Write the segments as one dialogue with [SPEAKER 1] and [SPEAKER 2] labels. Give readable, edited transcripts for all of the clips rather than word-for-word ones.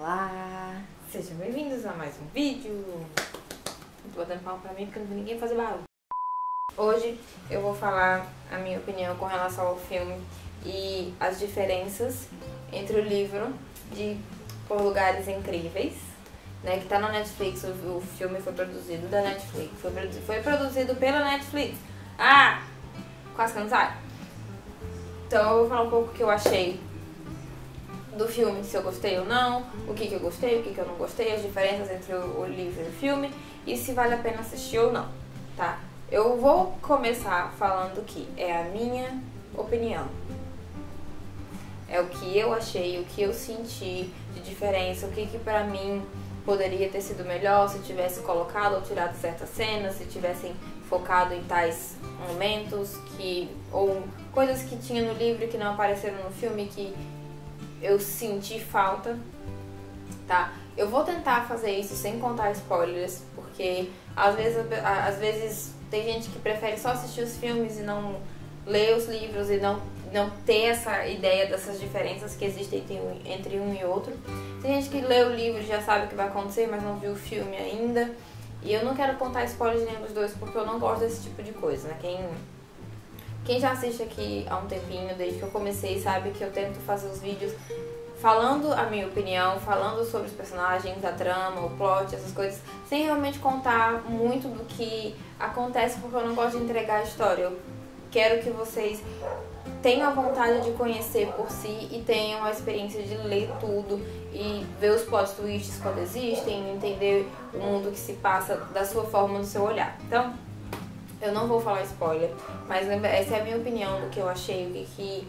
[SPEAKER 1] Olá, sejam bem-vindos a mais um vídeo. Tô botando palma pra mim porque não tem ninguém fazer barulho. Hoje eu vou falar a minha opinião com relação ao filme e as diferenças entre o livro de Por Lugares Incríveis, né, que tá na Netflix. O filme foi produzido da Netflix, foi produzido pela Netflix. Ah, quase que não sai. Então eu vou falar um pouco o que eu achei do filme, se eu gostei ou não, o que eu gostei, o que eu não gostei, as diferenças entre o livro e o filme e se vale a pena assistir ou não, tá? Eu vou começar falando que é a minha opinião. É o que eu achei, o que eu senti de diferença, o que pra mim poderia ter sido melhor se tivesse colocado ou tirado certas cenas, se tivessem focado em tais momentos, ou coisas que tinha no livro que não apareceram no filme que eu senti falta, tá? Eu vou tentar fazer isso sem contar spoilers, porque às vezes tem gente que prefere só assistir os filmes e não ler os livros e não ter essa ideia dessas diferenças que existem entre um e outro. Tem gente que lê o livro e já sabe o que vai acontecer, mas não viu o filme ainda. E eu não quero contar spoilers de nenhum dos dois, porque eu não gosto desse tipo de coisa, né? Quem já assiste aqui há um tempinho, desde que eu comecei, sabe que eu tento fazer os vídeos falando a minha opinião, falando sobre os personagens, a trama, o plot, essas coisas, sem realmente contar muito do que acontece, porque eu não gosto de entregar a história. Eu quero que vocês tenham a vontade de conhecer por si e tenham a experiência de ler tudo e ver os plot twists quando existem, entender o mundo que se passa da sua forma, do seu olhar. Então, eu não vou falar spoiler, mas lembra, essa é a minha opinião do que eu achei, o que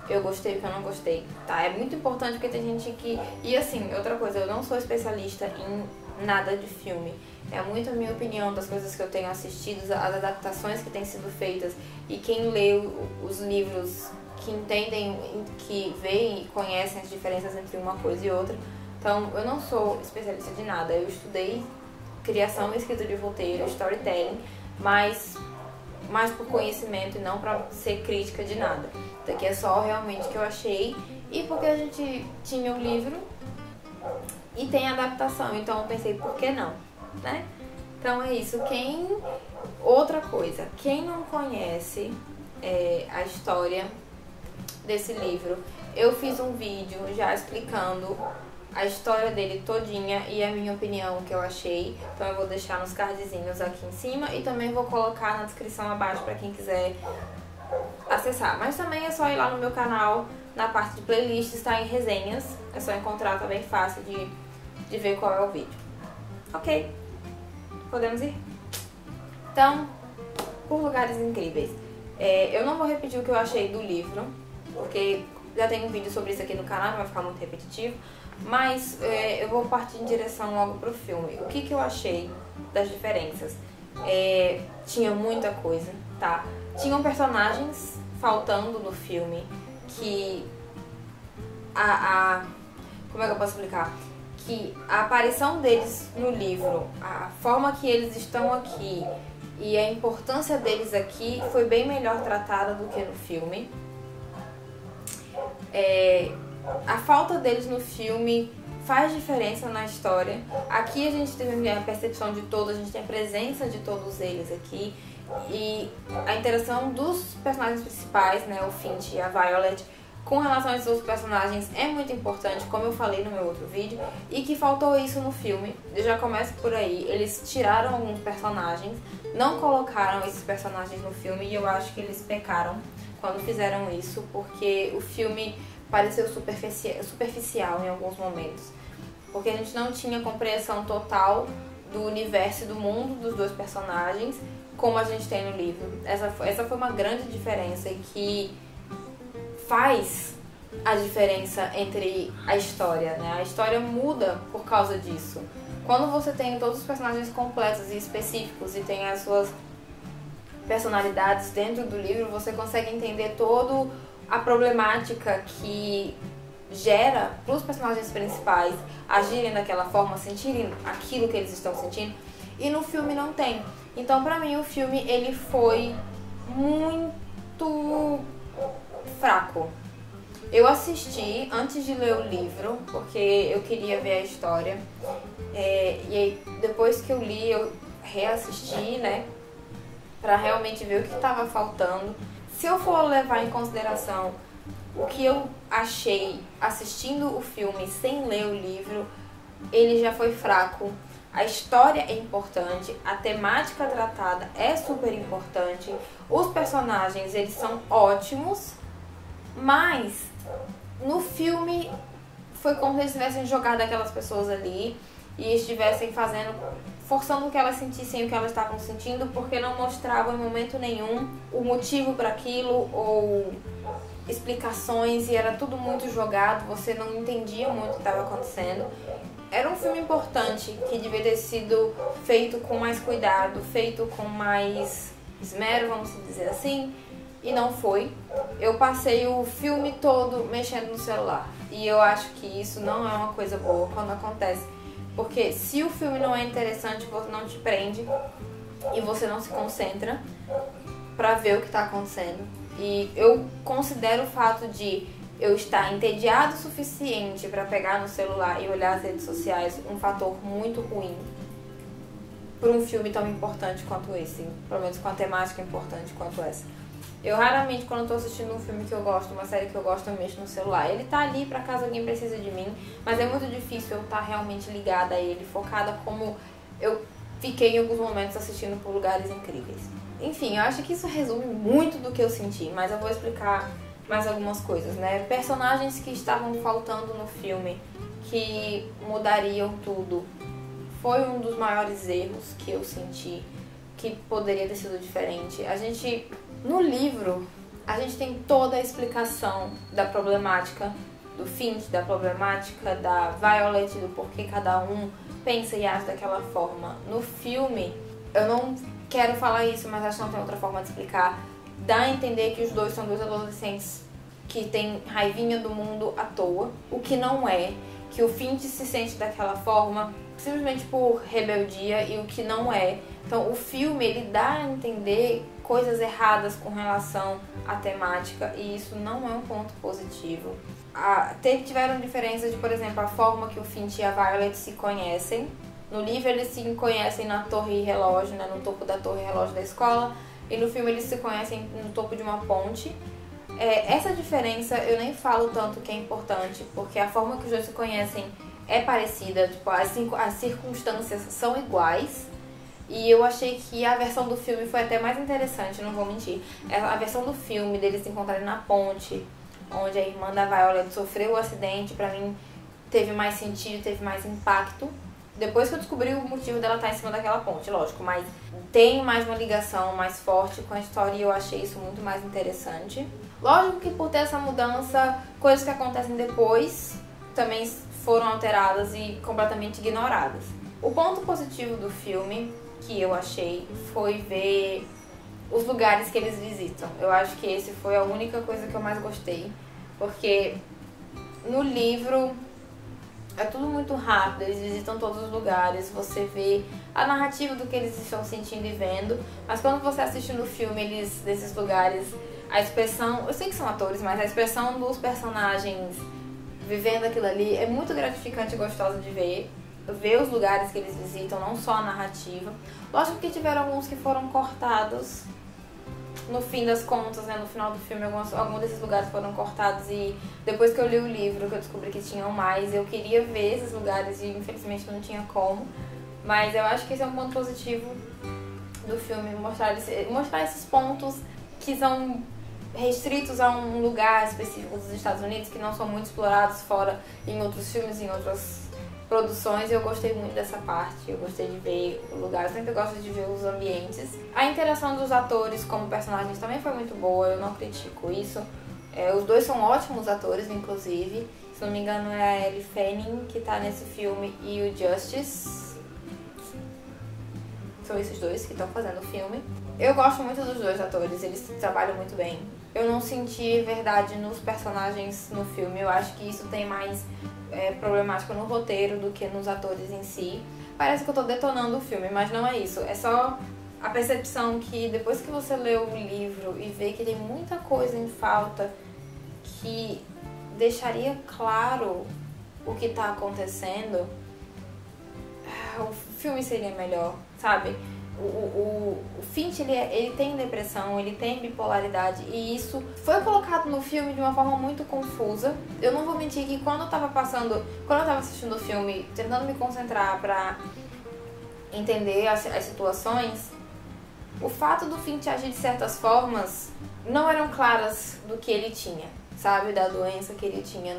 [SPEAKER 1] eu gostei e o que eu não gostei, tá? É muito importante porque tem gente que... E assim, outra coisa, eu não sou especialista em nada de filme. É muito a minha opinião das coisas que eu tenho assistido, as adaptações que têm sido feitas. E quem lê os livros, que entendem, que veem e conhecem as diferenças entre uma coisa e outra. Então, eu não sou especialista de nada. Eu estudei criação e escrita de roteiro, storytelling, mas mais por conhecimento e não pra ser crítica de nada. Isso aqui é só realmente o que eu achei e porque a gente tinha o livro e tem adaptação, então eu pensei, por que não, né? Então é isso. Outra coisa, quem não conhece a história desse livro, eu fiz um vídeo já explicando a história dele todinha e a minha opinião, o que eu achei. Então eu vou deixar nos cardzinhos aqui em cima e também vou colocar na descrição abaixo para quem quiser acessar. Mas também é só ir lá no meu canal, na parte de playlists, está em resenhas. É só encontrar, tá bem fácil de ver qual é o vídeo. Ok, podemos ir? Então, Por Lugares Incríveis. Eu não vou repetir o que eu achei do livro, porque já tem um vídeo sobre isso aqui no canal, não vai ficar muito repetitivo. Mas eu vou partir em direção logo pro filme. O que eu achei das diferenças? Tinha muita coisa, tá? Tinham personagens faltando no filme que... Como é que eu posso explicar? Que a aparição deles no livro, a forma que eles estão aqui e a importância deles aqui foi bem melhor tratada do que no filme. A falta deles no filme faz diferença na história. Aqui a gente tem a percepção de todos, a gente tem a presença de todos eles aqui. E a interação dos personagens principais, né, o Finch e a Violet, com relação a esses outros personagens é muito importante, como eu falei no meu outro vídeo, e que faltou isso no filme. Eu já começo por aí. Eles tiraram alguns personagens, não colocaram esses personagens no filme, e eu acho que eles pecaram quando fizeram isso, porque o filme pareceu superficial em alguns momentos, porque a gente não tinha compreensão total do universo e do mundo dos dois personagens, como a gente tem no livro. Essa foi uma grande diferença e que faz a diferença entre a história, né? A história muda por causa disso. Quando você tem todos os personagens completos e específicos e tem as suas personalidades dentro do livro, você consegue entender toda a problemática que gera para os personagens principais agirem daquela forma, sentirem aquilo que eles estão sentindo, e no filme não tem. Então, pra mim, o filme ele foi muito fraco. Eu assisti antes de ler o livro, porque eu queria ver a história. E aí, depois que eu li, eu reassisti, né? Pra realmente ver o que estava faltando. Se eu for levar em consideração o que eu achei assistindo o filme sem ler o livro, ele já foi fraco. A história é importante, a temática tratada é super importante, os personagens eles são ótimos, mas no filme foi como se eles tivessem jogado aquelas pessoas ali e estivessem forçando que elas sentissem o que elas estavam sentindo, porque não mostravam em momento nenhum o motivo para aquilo ou explicações, e era tudo muito jogado, você não entendia muito o que estava acontecendo. Era um filme importante, que devia ter sido feito com mais cuidado, feito com mais esmero, vamos dizer assim, e não foi. Eu passei o filme todo mexendo no celular, e eu acho que isso não é uma coisa boa quando acontece, porque se o filme não é interessante, você não te prende e você não se concentra pra ver o que tá acontecendo. E eu considero o fato de eu estar entediado o suficiente para pegar no celular e olhar as redes sociais um fator muito ruim para um filme tão importante quanto esse, pelo menos com a temática importante quanto essa. Eu raramente, quando estou assistindo um filme que eu gosto, uma série que eu gosto, eu mexo no celular. Ele tá ali para caso alguém precise de mim, mas é muito difícil eu estar realmente ligada a ele, focada como eu fiquei em alguns momentos assistindo por Lugares Incríveis. Enfim, eu acho que isso resume muito do que eu senti, mas eu vou explicar mais algumas coisas, né? Personagens que estavam faltando no filme, que mudariam tudo. Foi um dos maiores erros que eu senti, que poderia ter sido diferente. No livro, a gente tem toda a explicação da problemática do Finch, da problemática da Violet, do porquê cada um pensa e age daquela forma. No filme, eu não quero falar isso, mas acho que não tem outra forma de explicar. Dá a entender que os dois são dois adolescentes que têm raivinha do mundo à toa, o que não é, que o Finch se sente daquela forma simplesmente por rebeldia, e o que não é. Então o filme ele dá a entender coisas erradas com relação à temática, e isso não é um ponto positivo. Tiveram diferenças de, por exemplo, a forma que o Finch e a Violet se conhecem. No livro eles se conhecem na torre relógio, né, no topo da torre relógio da escola, e no filme eles se conhecem no topo de uma ponte. Essa diferença eu nem falo tanto que é importante, porque a forma que os dois se conhecem é parecida, tipo, as circunstâncias são iguais. E eu achei que a versão do filme foi até mais interessante, não vou mentir. A versão do filme deles se encontrarem na ponte, onde a irmã da Violet sofreu o acidente, pra mim teve mais sentido, teve mais impacto. Depois que eu descobri o motivo dela estar em cima daquela ponte, lógico, mas tem mais uma ligação mais forte com a história e eu achei isso muito mais interessante. Lógico que por ter essa mudança, coisas que acontecem depois também foram alteradas e completamente ignoradas. O ponto positivo do filme, que eu achei, foi ver os lugares que eles visitam. Eu acho que esse foi a única coisa que eu mais gostei, porque no livro é tudo muito rápido, eles visitam todos os lugares, você vê a narrativa do que eles estão sentindo e vendo, mas quando você assiste no filme desses lugares, a expressão, eu sei que são atores, mas a expressão dos personagens vivendo aquilo ali é muito gratificante e gostosa de ver os lugares que eles visitam, não só a narrativa. Lógico que tiveram alguns que foram cortados no fim das contas, né, no final do filme, alguns desses lugares foram cortados, e depois que eu li o livro, que eu descobri que tinham mais, eu queria ver esses lugares e infelizmente não tinha como. Mas eu acho que esse é um ponto positivo do filme, mostrar esses pontos que são restritos a um lugar específico dos Estados Unidos, que não são muito explorados fora em outros filmes, em outras produções. Eu gostei muito dessa parte, eu gostei de ver o lugar, eu sempre gosto de ver os ambientes. A interação dos atores como personagens também foi muito boa, eu não critico isso. Os dois são ótimos atores, inclusive. Se não me engano é a Elle Fanning que tá nesse filme e o Justice. São esses dois que estão fazendo o filme. Eu gosto muito dos dois atores, eles trabalham muito bem. Eu não senti verdade nos personagens no filme, eu acho que isso tem mais problemática no roteiro do que nos atores em si. Parece que eu tô detonando o filme, mas não é isso. É só a percepção que depois que você lê o livro e vê que tem muita coisa em falta, que deixaria claro o que tá acontecendo, o filme seria melhor, sabe? O Finch, ele tem depressão, ele tem bipolaridade, e isso foi colocado no filme de uma forma muito confusa. Eu não vou mentir que quando eu tava assistindo o filme, tentando me concentrar pra entender as situações, o fato do Finch agir de certas formas não eram claras do que ele tinha, sabe? Da doença que ele tinha.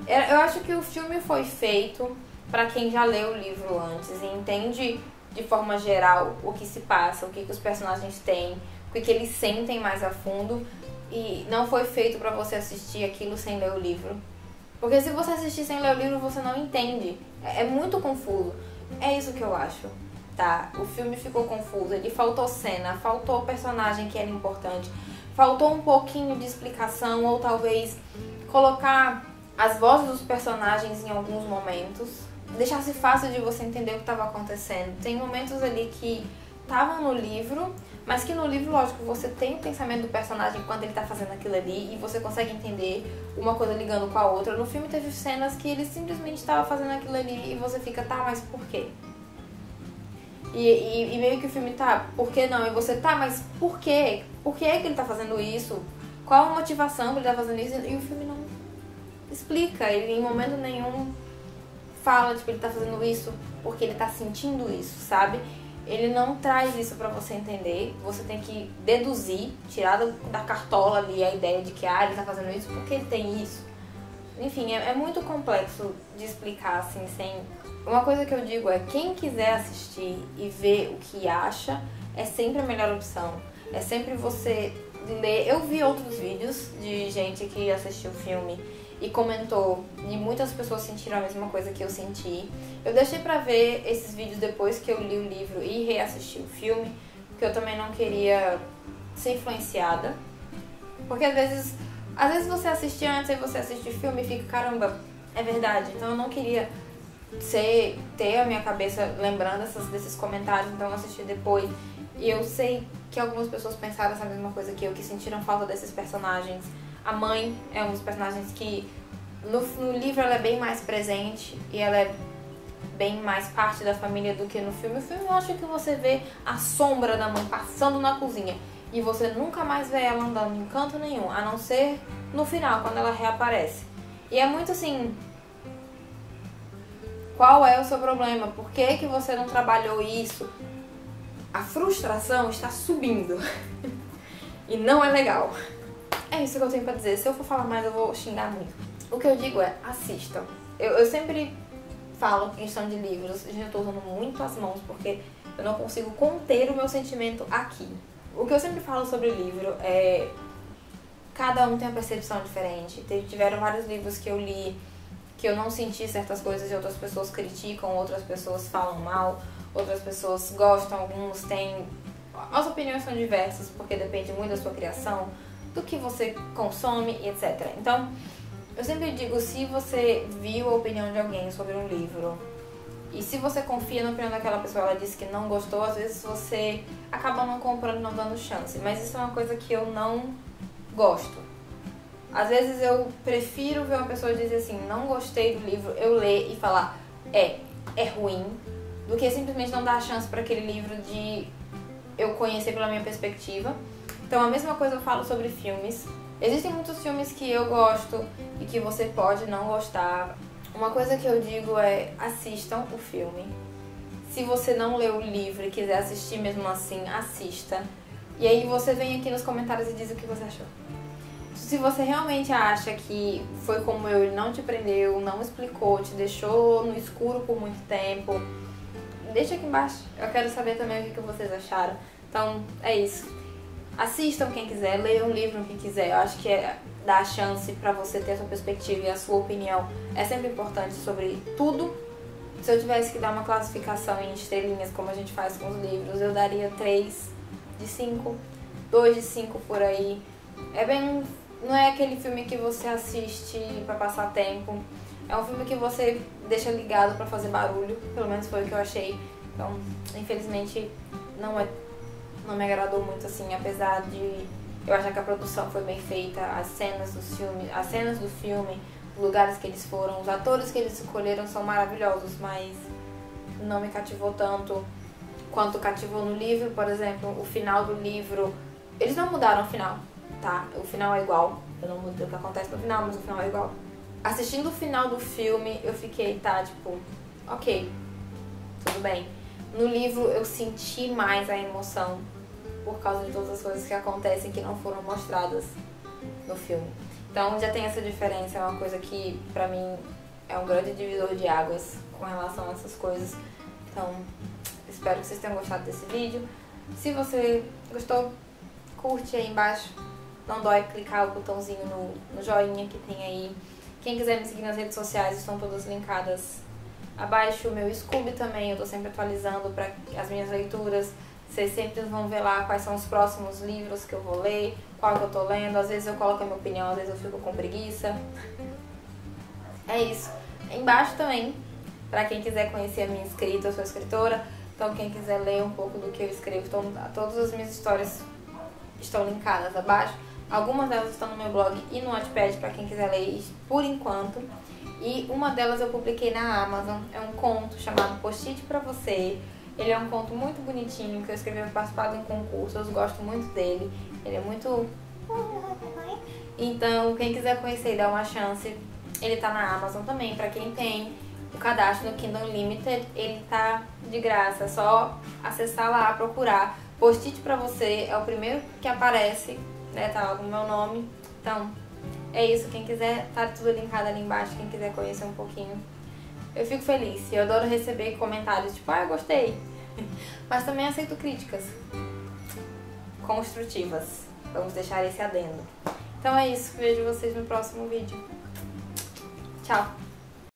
[SPEAKER 1] Eu acho que o filme foi feito pra quem já leu o livro antes e entende de forma geral o que se passa, o que os personagens têm, o que eles sentem mais a fundo, e não foi feito pra você assistir aquilo sem ler o livro. Porque se você assistir sem ler o livro, você não entende. É muito confuso. É isso que eu acho, tá? O filme ficou confuso, ele faltou cena, faltou personagem que era importante, faltou um pouquinho de explicação, ou talvez colocar as vozes dos personagens em alguns momentos, deixasse fácil de você entender o que estava acontecendo. Tem momentos ali que estavam no livro, mas que no livro, lógico, você tem o pensamento do personagem quando ele tá fazendo aquilo ali e você consegue entender uma coisa ligando com a outra. No filme teve cenas que ele simplesmente estava fazendo aquilo ali e você fica, tá, mas por quê? E meio que o filme tá, por que não? E você, tá, mas por quê? Por que é que ele tá fazendo isso? Qual a motivação pra ele tá fazendo isso? E o filme não explica, ele em momento nenhum fala, tipo, ele tá fazendo isso porque ele tá sentindo isso, sabe? Ele não traz isso pra você entender, você tem que deduzir, tirar da cartola ali a ideia de que, ele tá fazendo isso porque ele tem isso. Enfim, é muito complexo de explicar, assim, sem... Uma coisa que eu digo é, quem quiser assistir e ver o que acha, é sempre a melhor opção. É sempre você ler... Eu vi outros vídeos de gente que assistiu o filme e comentou, e muitas pessoas sentiram a mesma coisa que eu senti. Eu deixei pra ver esses vídeos depois que eu li o livro e reassisti o filme, porque eu também não queria ser influenciada. Porque às vezes você assiste antes e você assiste o filme e fica, caramba, é verdade. Então eu não queria ter a minha cabeça lembrando desses comentários, então eu assisti depois. E eu sei que algumas pessoas pensaram essa mesma coisa que eu, que sentiram falta desses personagens. A mãe é um dos personagens que no livro ela é bem mais presente e ela é bem mais parte da família do que no filme. O filme eu acho que você vê a sombra da mãe passando na cozinha e você nunca mais vê ela andando em canto nenhum, a não ser no final, quando ela reaparece. E é muito assim, qual é o seu problema? Por que que você não trabalhou isso? A frustração está subindo e não é legal. É isso que eu tenho pra dizer. Se eu for falar mais, eu vou xingar muito. O que eu digo é, assistam. Eu sempre falo em questão de livros, eu tô usando muito as mãos, porque eu não consigo conter o meu sentimento aqui. O que eu sempre falo sobre o livro é, cada um tem uma percepção diferente. Tiveram vários livros que eu li, que eu não senti certas coisas e outras pessoas criticam, outras pessoas falam mal, outras pessoas gostam, alguns têm... As opiniões são diversas, porque depende muito da sua criação, do que você consome e etc. Então, eu sempre digo, se você viu a opinião de alguém sobre um livro e se você confia na opinião daquela pessoa, ela disse que não gostou, às vezes você acaba não comprando, não dando chance. Mas isso é uma coisa que eu não gosto. Às vezes eu prefiro ver uma pessoa dizer assim, não gostei do livro, eu ler e falar, é ruim, do que simplesmente não dar a chance para aquele livro de eu conhecer pela minha perspectiva. Então a mesma coisa eu falo sobre filmes. Existem muitos filmes que eu gosto e que você pode não gostar. Uma coisa que eu digo é, assistam o filme. Se você não leu o livro e quiser assistir mesmo assim, assista. E aí você vem aqui nos comentários e diz o que você achou. Se você realmente acha que foi como eu, ele não te prendeu, não explicou, te deixou no escuro por muito tempo, deixa aqui embaixo. Eu quero saber também o que vocês acharam. Então, é isso. Assistam quem quiser, leiam o livro quem quiser. Eu acho que dar a chance pra você ter a sua perspectiva e a sua opinião é sempre importante sobre tudo. Se eu tivesse que dar uma classificação em estrelinhas, como a gente faz com os livros, eu daria 3 de 5, 2 de 5 por aí. Não é aquele filme que você assiste pra passar tempo. É um filme que você deixa ligado pra fazer barulho, pelo menos foi o que eu achei. Então, infelizmente, não me agradou muito assim, apesar de Eu acho que a produção foi bem feita, as cenas do filme, os lugares que eles foram, os atores que eles escolheram são maravilhosos, mas não me cativou tanto quanto cativou no livro. Por exemplo, o final do livro, eles não mudaram o final, tá? O final é igual, eu não mudei o que acontece no final, mas o final é igual. Assistindo o final do filme, eu fiquei, tá, tipo, ok, tudo bem. No livro eu senti mais a emoção por causa de todas as coisas que acontecem que não foram mostradas no filme. Então já tem essa diferença, é uma coisa que pra mim é um grande divisor de águas com relação a essas coisas. Então espero que vocês tenham gostado desse vídeo. Se você gostou, curte aí embaixo. Não dói clicar o botãozinho no joinha que tem aí. Quem quiser me seguir nas redes sociais estão todas linkadas abaixo. O meu Scooby também, eu tô sempre atualizando para as minhas leituras. Vocês sempre vão ver lá quais são os próximos livros que eu vou ler, qual que eu tô lendo. Às vezes eu coloco a minha opinião, às vezes eu fico com preguiça. É isso. Embaixo também, para quem quiser conhecer a minha escrita, eu sou escritora. Então quem quiser ler um pouco do que eu escrevo, todas as minhas histórias estão linkadas abaixo. Algumas delas estão no meu blog e no Wattpad para quem quiser ler por enquanto. E uma delas eu publiquei na Amazon. É um conto chamado Post-it pra Você. Ele é um conto muito bonitinho que eu escrevi para participar de um concurso. Eu gosto muito dele. Ele é muito... Então, quem quiser conhecer e dar uma chance, ele tá na Amazon também. Pra quem tem o cadastro no Kindle Unlimited, ele tá de graça. É só acessar lá, procurar. Post-it pra Você é o primeiro que aparece, né? Tá lá com o meu nome. Então, é isso. Quem quiser, tá tudo linkado ali embaixo. Quem quiser conhecer um pouquinho. Eu fico feliz. Eu adoro receber comentários tipo, eu gostei. Mas também aceito críticas construtivas. Vamos deixar esse adendo. Então é isso. Vejo vocês no próximo vídeo. Tchau!